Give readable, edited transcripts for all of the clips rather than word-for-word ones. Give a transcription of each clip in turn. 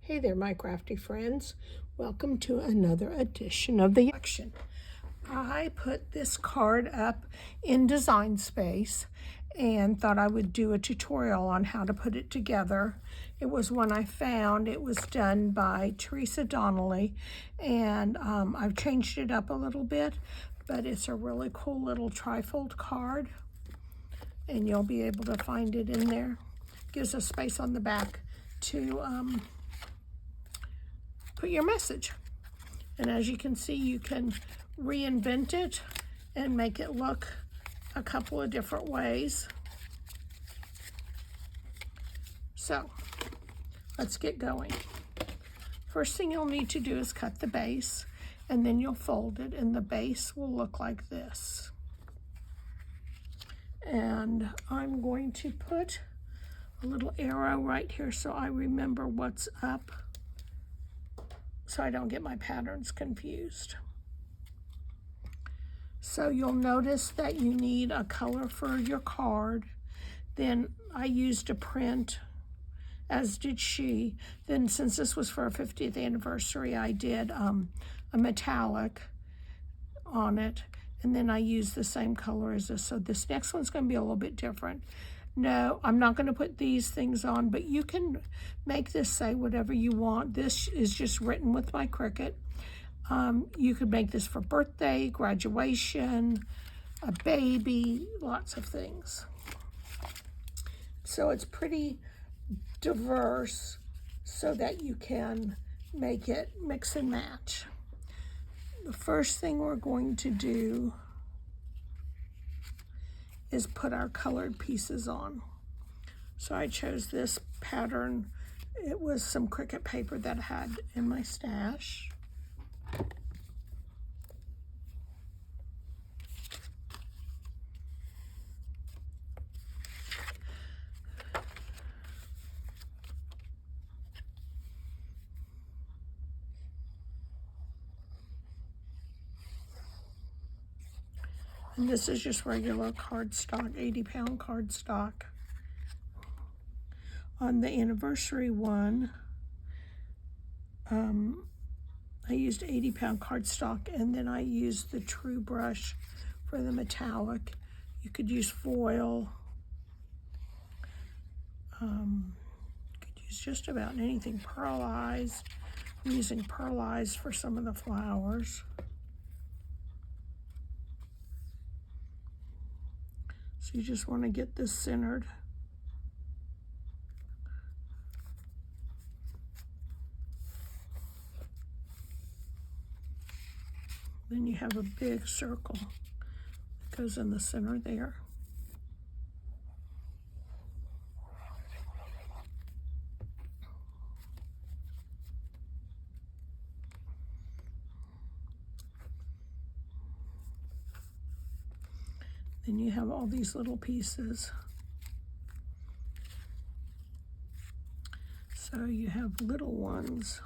Hey there, my crafty friends. Welcome to another edition of the collection. I put this card up in Design Space and thought I would do a tutorial on how to put it together. It was one I found. It was done by Theresa Donnelly, and I've changed it up a little bit, but it's a really cool little trifold card, and you'll be able to find it in there. Gives us space on the back to put your message. And as you can see, you can reinvent it and make it look a couple of different ways. So let's get going. First thing you'll need to do is cut the base, and then you'll fold it, and the base will look like this. And I'm going to put a little arrow right here so I remember what's up, so I don't get my patterns confused. So you'll notice that you need a color for your card. Then I used a print, as did she. Then since this was for our 50th anniversary, I did a metallic on it. And then I used the same color as this. So this next one's gonna be a little bit different. No, I'm not going to put these things on, but you can make this say whatever you want. This is just written with my Cricut. You could make this for birthday, graduation, a baby, lots of things. So it's pretty diverse so that you can make it mix and match. The first thing we're going to do is put our colored pieces on. So I chose this pattern. It was some Cricut paper that I had in my stash. And this is just regular cardstock, 80-pound cardstock. On the anniversary one, I used 80-pound cardstock, and then I used the True Brush for the metallic. You could use foil. You could use just about anything. Pearlized. I'm using pearlized for some of the flowers. So you just want to get this centered. Then you have a big circle that goes in the center there. Then you have all these little pieces. So you have little ones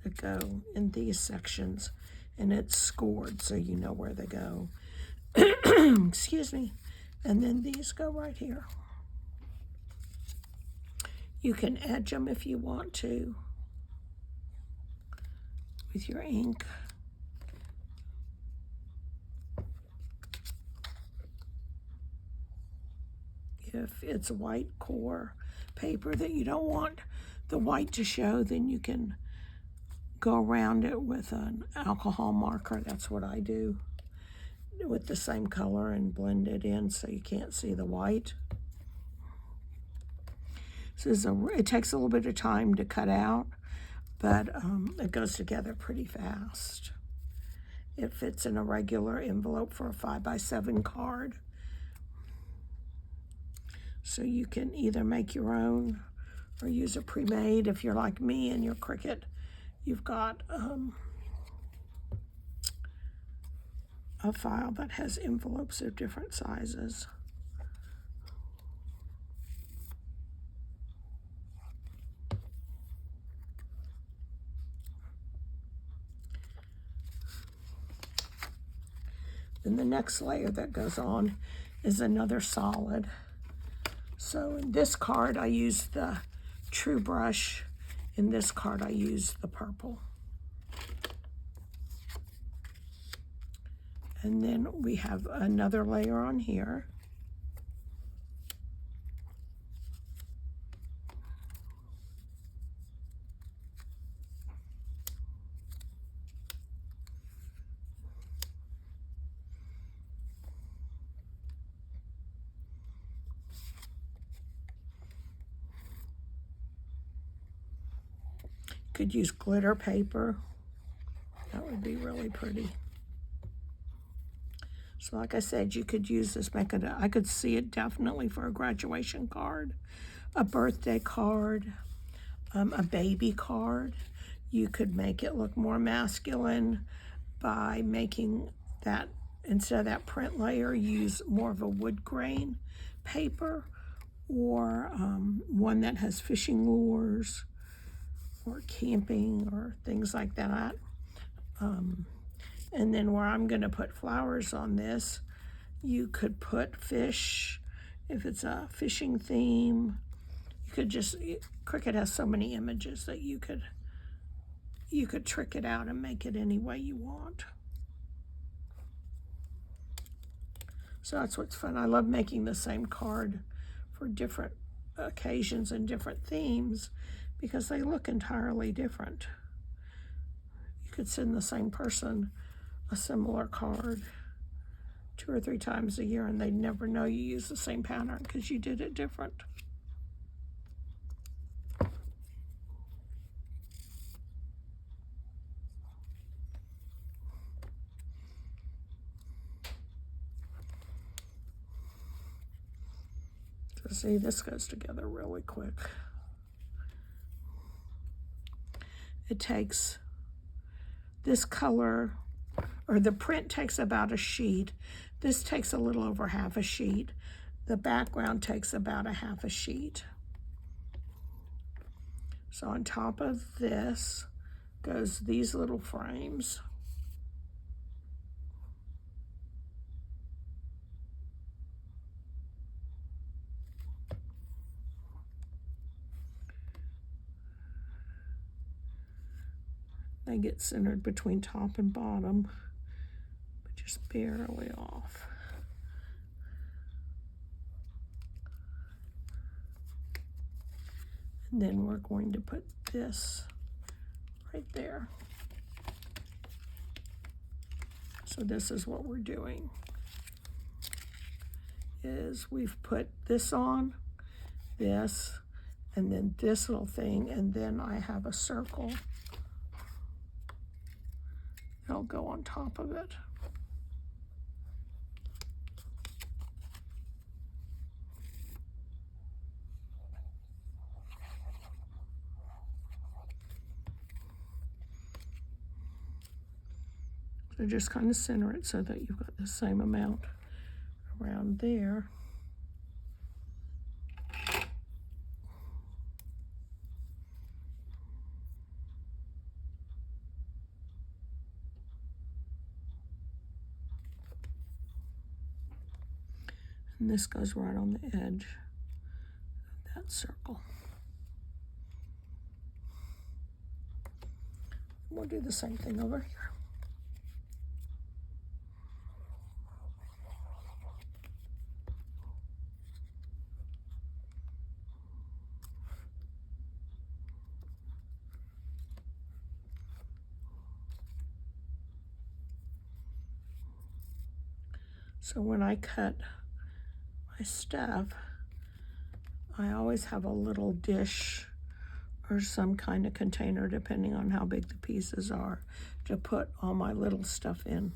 that go in these sections, and it's scored so you know where they go. Excuse me. And then these go right here. You can edge them if you want to with your ink. If it's white core paper that you don't want the white to show, then you can go around it with an alcohol marker. That's what I do, with the same color, and blend it in so you can't see the white. It takes a little bit of time to cut out, but it goes together pretty fast. It fits in a regular envelope for a 5x7 card. So you can either make your own or use a pre-made. If you're like me and your Cricut, you've got a file that has envelopes of different sizes. Then the next layer that goes on is another solid. So in this card, I used the True Brush in this card I used the purple. And then we have another layer on here. Could use glitter paper. That would be really pretty. So like I said, you could use this, I could see it definitely for a graduation card, a birthday card, a baby card. You could make it look more masculine by making that, instead of that print layer, use more of a wood grain paper, or one that has fishing lures or camping or things like that. And then where I'm going to put flowers on this, you could put fish, if it's a fishing theme. You could just, Cricut has so many images that you could trick it out and make it any way you want. So that's what's fun. I love making the same card for different occasions and different themes because they look entirely different. You could send the same person a similar card 2 or 3 times a year and they'd never know you used the same pattern because you did it different. So see, this goes together really quick. It takes this color, or the print takes about a sheet. This takes a little over half a sheet. The background takes about a half a sheet. So on top of this goes these little frames. They get centered between top and bottom, but just barely off. And then we're going to put this right there. So this is what we're doing, is we've put this on, this, and then this little thing, and then I have a circle. I'll go on top of it. So just kind of center it so that you've got the same amount around there. And this goes right on the edge of that circle. We'll do the same thing over here. So when I cut my stuff, I always have a little dish or some kind of container, depending on how big the pieces are, to put all my little stuff in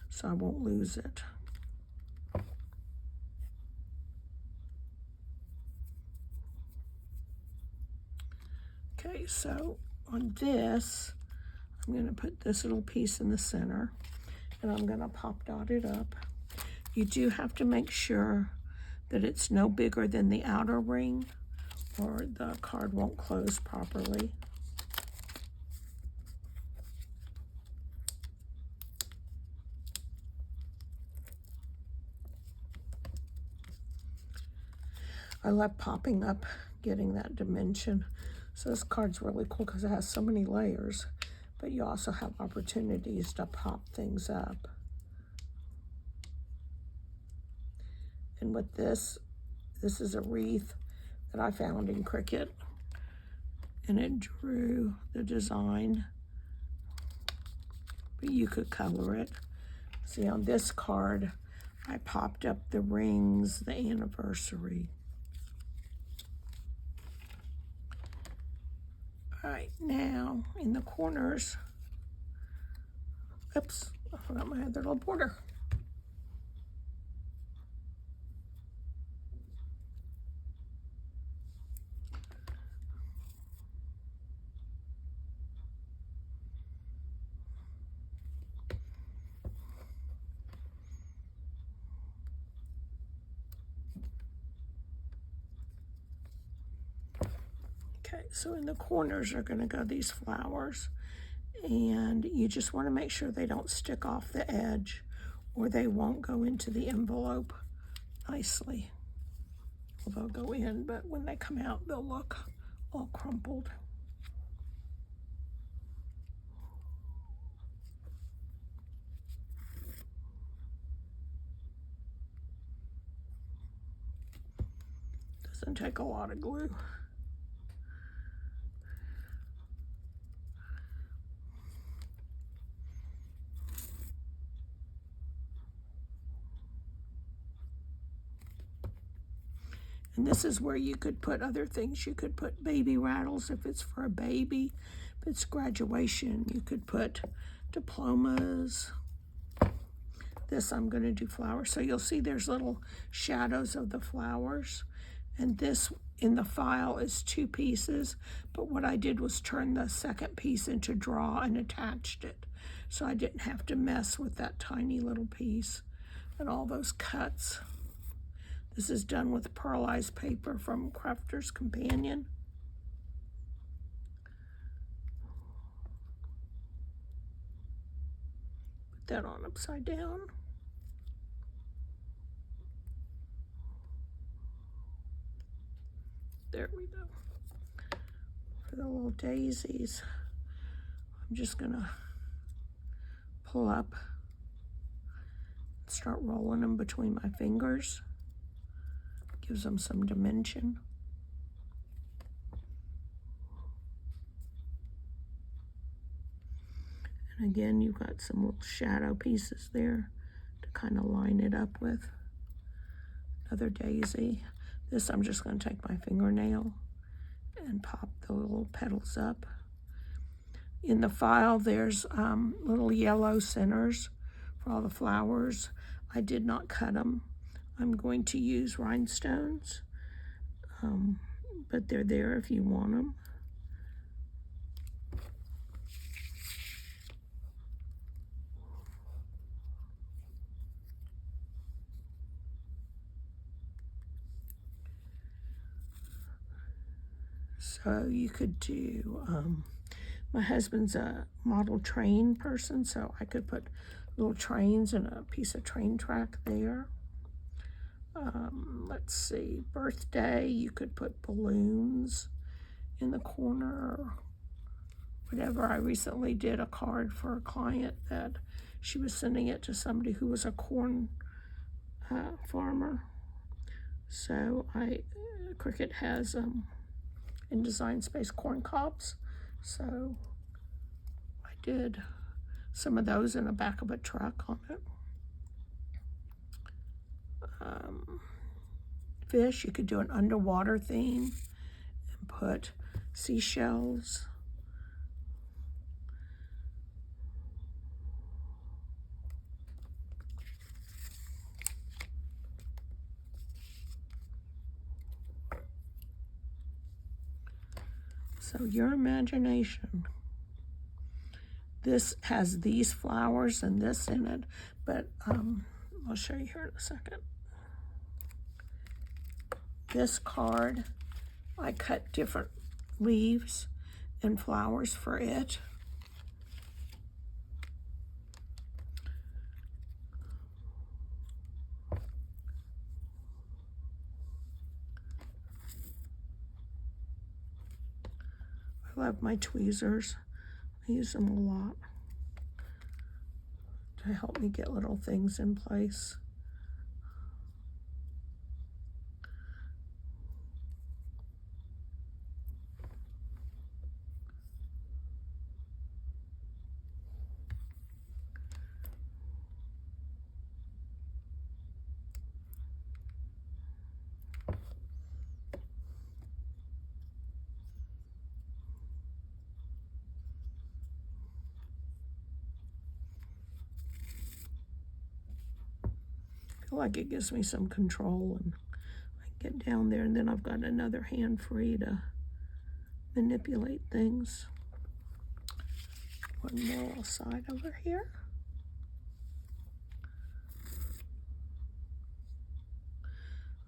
so I won't lose it. Okay, so on this, I'm going to put this little piece in the center, and I'm going to pop dot it up. You do have to make sure that it's no bigger than the outer ring, or the card won't close properly. I love popping up, getting that dimension, So this card's really cool because it has so many layers, but you also have opportunities to pop things up. And with this is a wreath that I found in Cricut, and it drew the design, but you could color it. See, on this card, I popped up the rings, the anniversary. All right, now in the corners, oops, I forgot my other little border. Okay, so in the corners are going to go these flowers, and you just want to make sure they don't stick off the edge or they won't go into the envelope nicely. Well, they'll go in, but when they come out, they'll look all crumpled. Doesn't take a lot of glue. And this is where you could put other things. You could put baby rattles if it's for a baby. If it's graduation, you could put diplomas. This I'm going to do flowers. So you'll see there's little shadows of the flowers. And this in the file is 2 pieces. But what I did was turn the second piece into draw and attached it. So I didn't have to mess with that tiny little piece and all those cuts. This is done with pearlized paper from Crafter's Companion. Put that on upside down. There we go. For the little daisies, I'm just gonna pull up, start rolling them between my fingers. Gives them some dimension. And again, you've got some little shadow pieces there to kind of line it up with. Another daisy. This I'm just going to take my fingernail and pop the little petals up. In the file, there's little yellow centers for all the flowers. I did not cut them. I'm going to use rhinestones, but they're there if you want them. So you could do, my husband's a model train person, so I could put little trains and a piece of train track there. Let's see, birthday, you could put balloons in the corner or whatever. I recently did a card for a client that she was sending it to somebody who was a corn farmer. So Cricut has in Design Space corn cobs. So I did some of those in the back of a truck on it. Fish, you could do an underwater theme and put seashells. So your imagination. This has these flowers and this in it, but I'll show you here in a second. This card, I cut different leaves and flowers for it. I love my tweezers. I use them a lot to help me get little things in place. I feel like it gives me some control, and I get down there, and then I've got another hand free to manipulate things. One more side over here.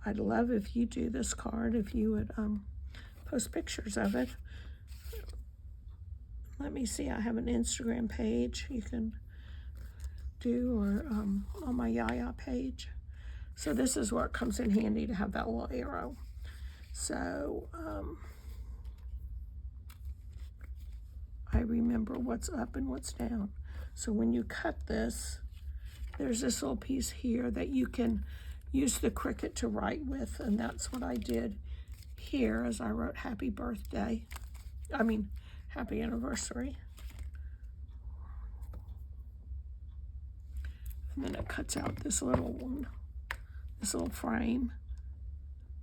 I'd love if you do this card, if you would post pictures of it. Let me see, I have an Instagram page you can do, or on my Yaya page. So this is where it comes in handy to have that little arrow. So I remember what's up and what's down. So when you cut this, there's this little piece here that you can use the Cricut to write with, and that's what I did here as I wrote happy birthday. Happy anniversary. And then it cuts out this little one, this little frame.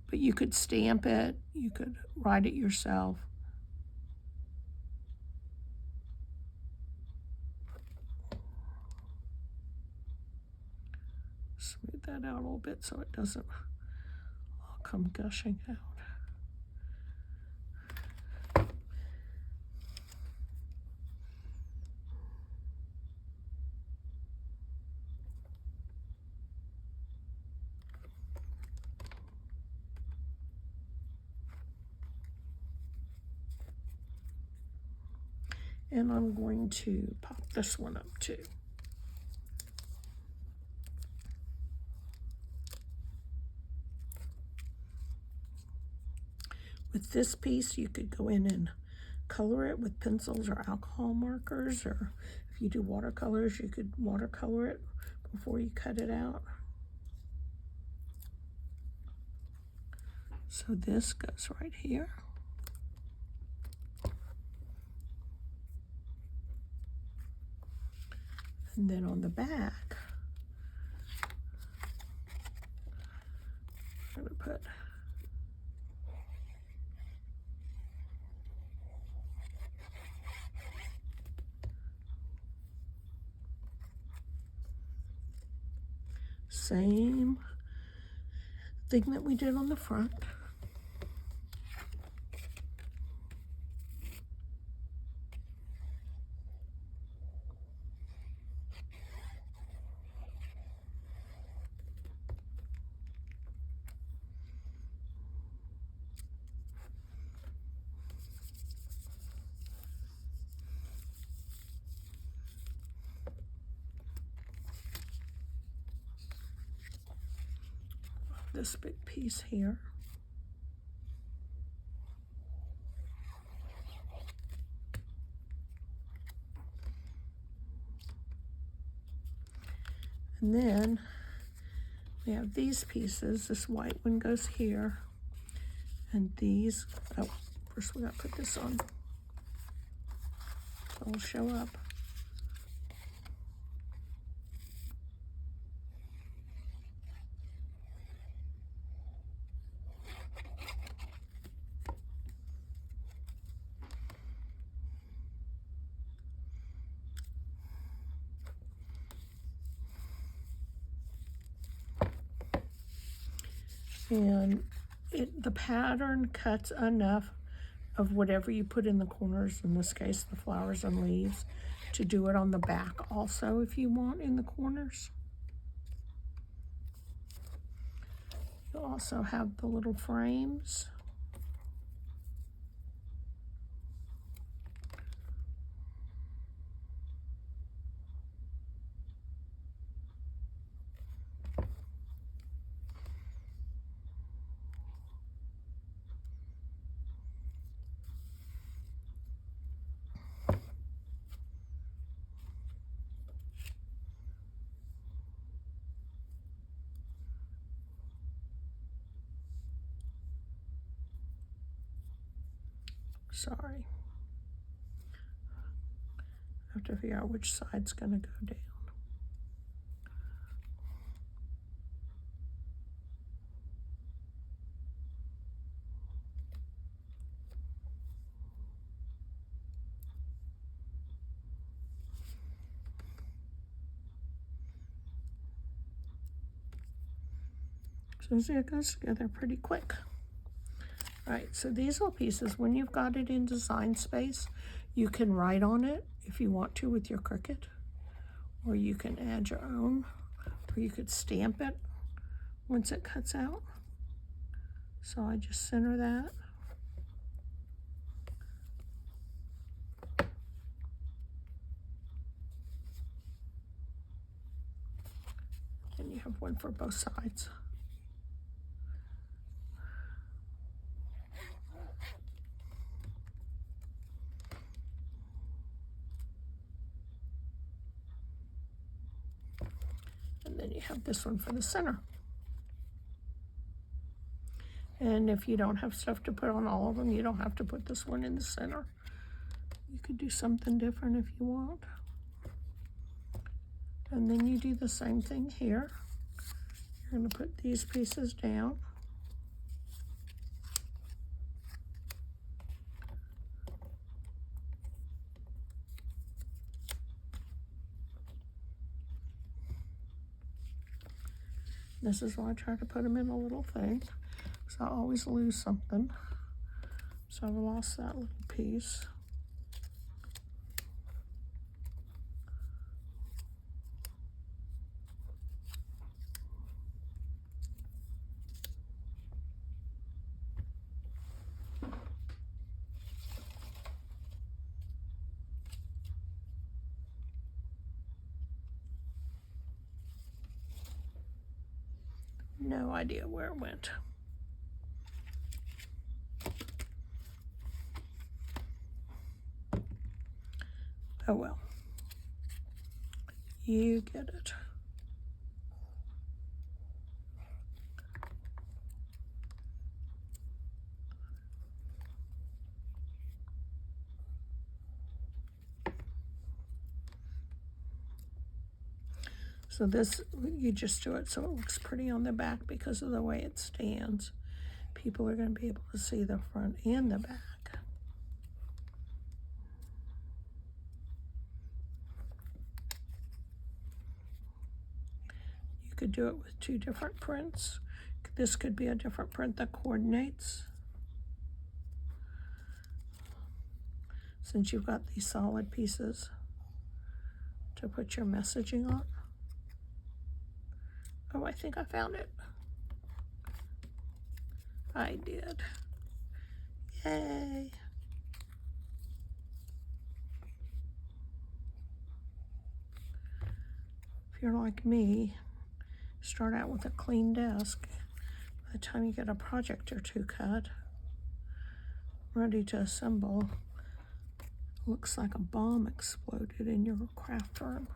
But you could stamp it, you could write it yourself. Smooth that out a little bit so it doesn't all come gushing out. And I'm going to pop this one up too. With this piece, you could go in and color it with pencils or alcohol markers, or if you do watercolors, you could watercolor it before you cut it out. So this goes right here. And then on the back, I'm going to put same thing that we did on the front. This big piece here. And then we have these pieces. This white one goes here, and these, oh, first we gotta put this on so it'll show up. And the pattern cuts enough of whatever you put in the corners, in this case the flowers and leaves, to do it on the back also if you want in the corners. You'll also have the little frames. Sorry. I have to figure out which side's going to go down. So see, it goes together pretty quick. All right, so these little pieces, when you've got it in Design Space, you can write on it if you want to with your Cricut, or you can add your own, or you could stamp it once it cuts out. So I just center that. And you have one for both sides. And then you have this one for the center. And if you don't have stuff to put on all of them, you don't have to put this one in the center. You could do something different if you want. And then you do the same thing here. You're going to put these pieces down. This is why I try to put them in a little thing, because I always lose something. So I've lost that little piece. No idea where it went. Oh well. You get it. So this, you just do it so it looks pretty on the back because of the way it stands. People are going to be able to see the front and the back. You could do it with two different prints. This could be a different print that coordinates. Since you've got these solid pieces to put your messaging on. Oh, I think I found it. I did. Yay. If you're like me, start out with a clean desk. By the time you get a project or two cut, ready to assemble, looks like a bomb exploded in your craft room.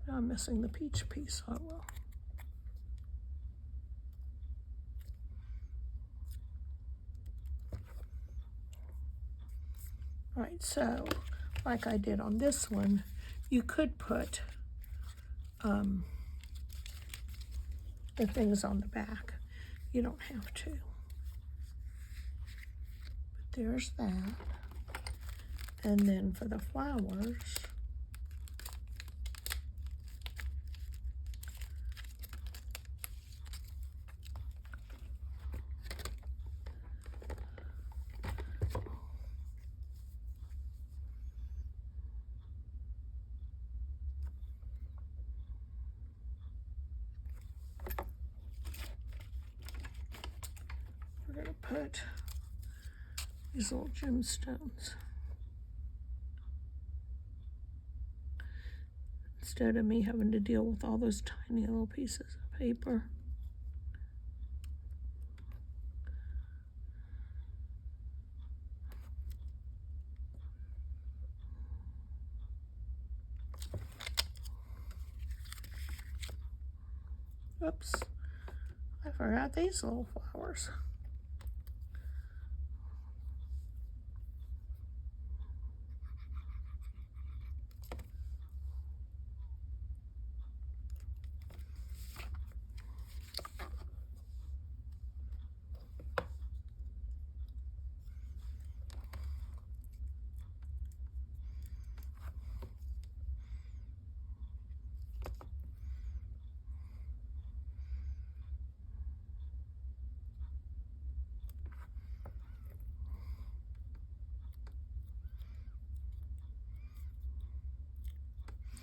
Now I'm missing the peach piece. Oh well. All right, so like I did on this one, you could put the things on the back. You don't have to. But there's that. And then for the flowers, put these little gemstones. Instead of me having to deal with all those tiny little pieces of paper. Oops, I forgot these little flowers.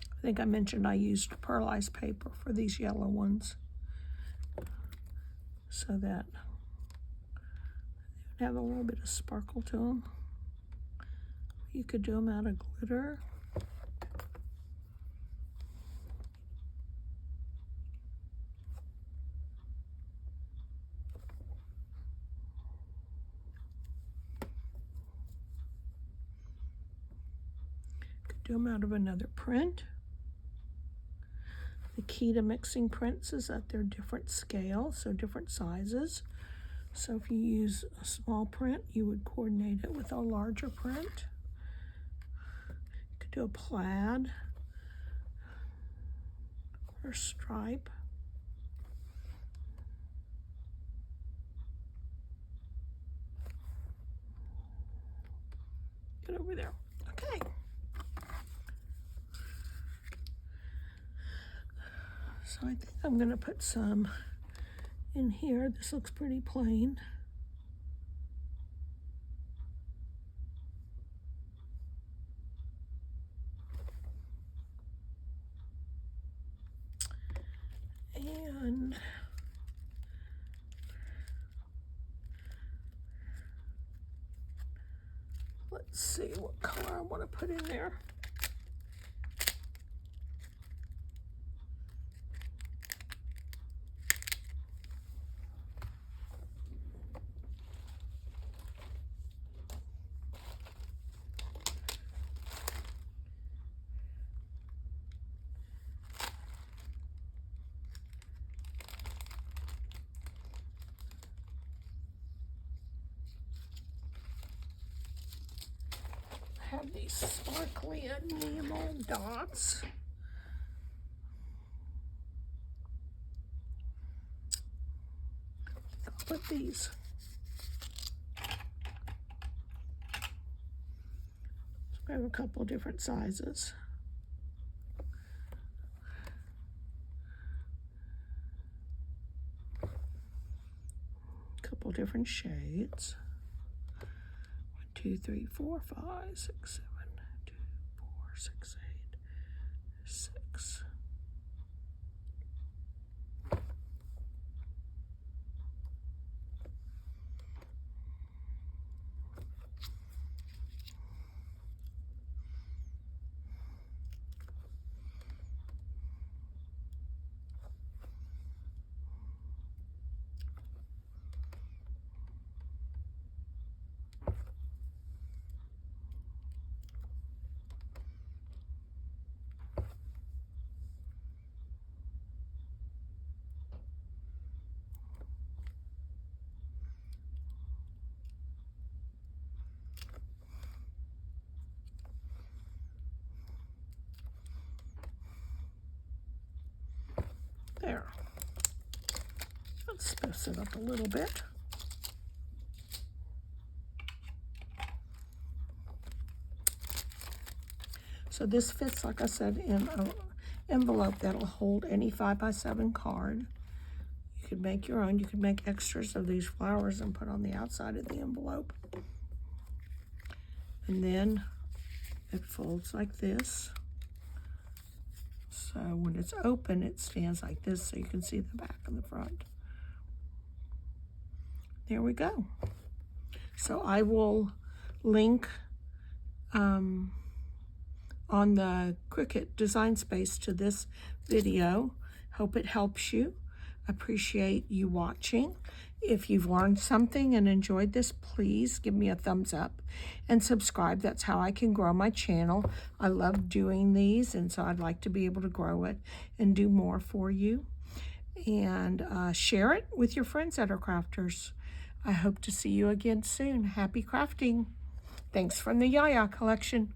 I think I mentioned I used pearlized paper for these yellow ones so that they would have a little bit of sparkle to them. You could do them out of glitter. Could do them out of another print. The key to mixing prints is that they're different scales, so different sizes. So if you use a small print, you would coordinate it with a larger print. You could do a plaid or stripe. Get over there. Okay. So I think I'm going to put some in here. This looks pretty plain. And let's see what color I want to put in there. Have these sparkly enamel dots. I'll put these. So I have a couple different sizes. A couple different shades. 2, 3, 4, 5, 6, 7, 2, 4, 6, 8, 6. There. Let's spice it up a little bit. So this fits, like I said, in an envelope that'll hold any 5x7 card. You could make your own. You could make extras of these flowers and put on the outside of the envelope. And then it folds like this. So when it's open, it stands like this so you can see the back and the front. There we go. So I will link on the Cricut Design Space to this video. Hope it helps you. Appreciate you watching. If you've learned something and enjoyed this, please give me a thumbs up and subscribe. That's how I can grow my channel. I love doing these, and so I'd like to be able to grow it and do more for you. And share it with your friends that are crafters. I hope to see you again soon. Happy crafting. Thanks from the Yaya Collection.